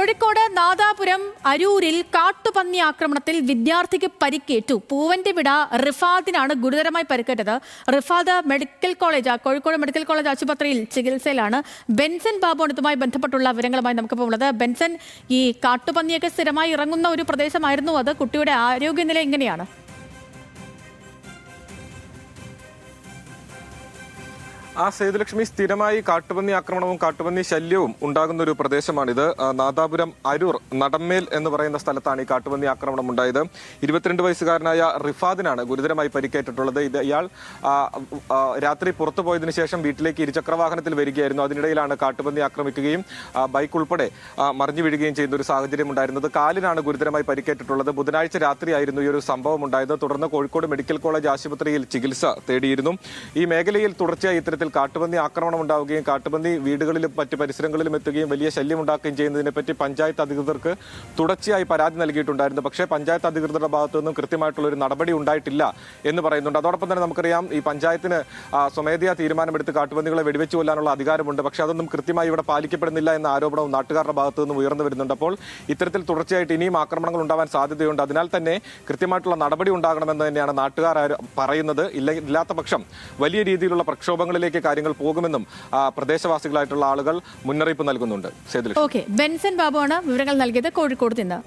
കോഴിക്കോട് നാദാപുരം അരൂരിൽ കാട്ടുപന്നി ആക്രമണത്തിൽ വിദ്യാർത്ഥിക്ക് പരിക്കേറ്റു. പൂവന്റെവിട റിഫാദിനാണ് ഗുരുതരമായി പരിക്കേറ്റത്. റിഫാദ് കോഴിക്കോട് മെഡിക്കൽ കോളേജ് ആശുപത്രിയിൽ ചികിത്സയിലാണ്. ബെൻസൻ ബാബുവാണ് ഇതുമായി ബന്ധപ്പെട്ടുള്ള വിവരങ്ങളുമായി നമുക്കിപ്പോൾ ഉള്ളത്. ബെൻസൻ, ഈ കാട്ടുപന്നിയൊക്കെ സ്ഥിരമായി ഇറങ്ങുന്ന ഒരു പ്രദേശമായിരുന്നു അത്. കുട്ടിയുടെ ആരോഗ്യനില എങ്ങനെയാണ്? സേതുലക്ഷ്മി, സ്ഥിരമായി കാട്ടുപന്നി ആക്രമണവും കാട്ടുപന്നി ശല്യവും ഉണ്ടാകുന്ന ഒരു പ്രദേശമാണിത്. നാദാപുരം അരൂർ നടമ്മേൽ എന്ന് പറയുന്ന സ്ഥലത്താണ് ഈ കാട്ടുപന്നി ആക്രമണം ഉണ്ടായത്. 22 വയസ്സുകാരനായ റിഫാദിനാണ് ഗുരുതരമായി പരിക്കേറ്റിട്ടുള്ളത്. ഇയാൾ രാത്രി പുറത്തു പോയതിനു ശേഷം വീട്ടിലേക്ക് ഇരുചക്രവാഹനത്തിൽ വരികയായിരുന്നു. അതിനിടയിലാണ് കാട്ടുപന്നി ആക്രമിക്കുകയും ബൈക്ക് ഉൾപ്പെടെ മറിഞ്ഞു വീഴുകയും ചെയ്യുന്ന ഒരു സാഹചര്യം ഉണ്ടായിരുന്നത്. കാലിനാണ് ഗുരുതരമായി പരിക്കേറ്റിട്ടുള്ളത്. ബുധനാഴ്ച രാത്രിയായിരുന്നു ഈ ഒരു സംഭവം ഉണ്ടായത്. തുടർന്ന് കോഴിക്കോട് മെഡിക്കൽ കോളേജ് ആശുപത്രിയിൽ ചികിത്സ തേടിയിരുന്നു. ഈ മേഖലയിൽ തുടർച്ചയായി ഇത്തരത്തിൽ കാട്ടുപന്നി ആക്രമണം ഉണ്ടാവുകയും കാട്ടുപന്നി വീടുകളിലും മറ്റ് പരിസരങ്ങളിലും എത്തുകയും വലിയ ശല്യം ഉണ്ടാക്കുകയും ചെയ്യുന്നതിനെപ്പറ്റി പഞ്ചായത്ത് അധികൃതർക്ക് തുടർച്ചയായി പരാതി നൽകിയിട്ടുണ്ടായിരുന്നു. പക്ഷേ പഞ്ചായത്ത് അധികൃതരുടെ ഭാഗത്തു നിന്നും കൃത്യമായിട്ടുള്ള ഒരു നടപടി ഉണ്ടായിട്ടില്ല എന്ന് പറയുന്നുണ്ട്. അതോടൊപ്പം തന്നെ നമുക്കറിയാം, ഈ പഞ്ചായത്തിന് സ്വമേധയാ തീരുമാനമെടുത്ത് കാട്ടുപന്നികളെ വെടിവെച്ചു കൊല്ലാനുള്ള അധികാരമുണ്ട്. പക്ഷേ അതൊന്നും കൃത്യമായി ഇവിടെ പാലിക്കപ്പെടുന്നില്ല എന്ന ആരോപണവും നാട്ടുകാരുടെ ഭാഗത്തു നിന്നും ഉയർന്നു വരുന്നുണ്ട്. അപ്പോൾ ഇത്തരത്തിൽ തുടർച്ചയായിട്ട് ഇനിയും ആക്രമണങ്ങൾ ഉണ്ടാവാൻ സാധ്യതയുണ്ട്. അതിനാൽ തന്നെ കൃത്യമായിട്ടുള്ള നടപടി ഉണ്ടാകണമെന്ന് തന്നെയാണ് നാട്ടുകാർ പറയുന്നത്. ഇല്ലാത്ത പക്ഷം വലിയ രീതിയിലുള്ള പ്രക്ഷോഭങ്ങളിലേക്ക് കാര്യങ്ങൾ പോകുമെന്നും പ്രദേശവാസികളായിട്ടുള്ള ആളുകൾ മുന്നറിയിപ്പ് നൽകുന്നുണ്ട്. ബെൻസൻ ബാബുവാണ് വിവരങ്ങൾ നൽകിയത് കോഴിക്കോട് നിന്ന്.